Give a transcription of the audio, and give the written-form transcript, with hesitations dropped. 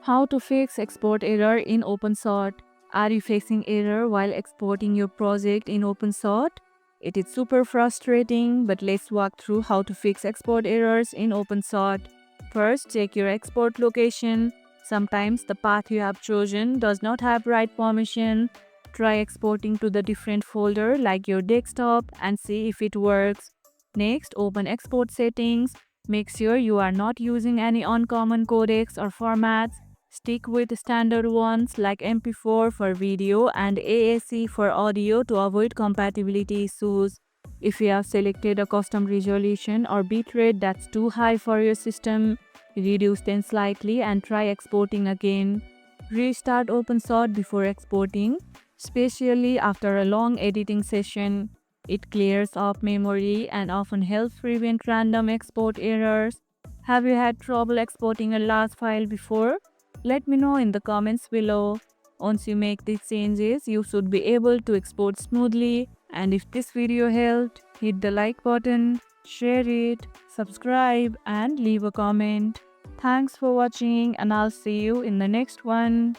How to fix export error in Openshot. Are you facing error while exporting your project in Openshot? It is super frustrating, but let's walk through how to fix export errors in Openshot. First, check your export location. Sometimes the path you have chosen does not have right permission. Try exporting to the different folder like your desktop and see if it works. Next, open export settings. Make sure you are not using any uncommon codecs or formats. Stick with standard ones like MP4 for video and AAC for audio to avoid compatibility issues. If you have selected a custom resolution or bitrate that's too high for your system, reduce them slightly and try exporting again. Restart Openshot before exporting, especially after a long editing session. It clears up memory and often helps prevent random export errors. Have you had trouble exporting a large file before? Let me know in the comments below. Once you make these changes, you should be able to export smoothly. And if this video helped, hit the like button, share it, subscribe, and leave a comment. Thanks for watching, and I'll see you in the next one.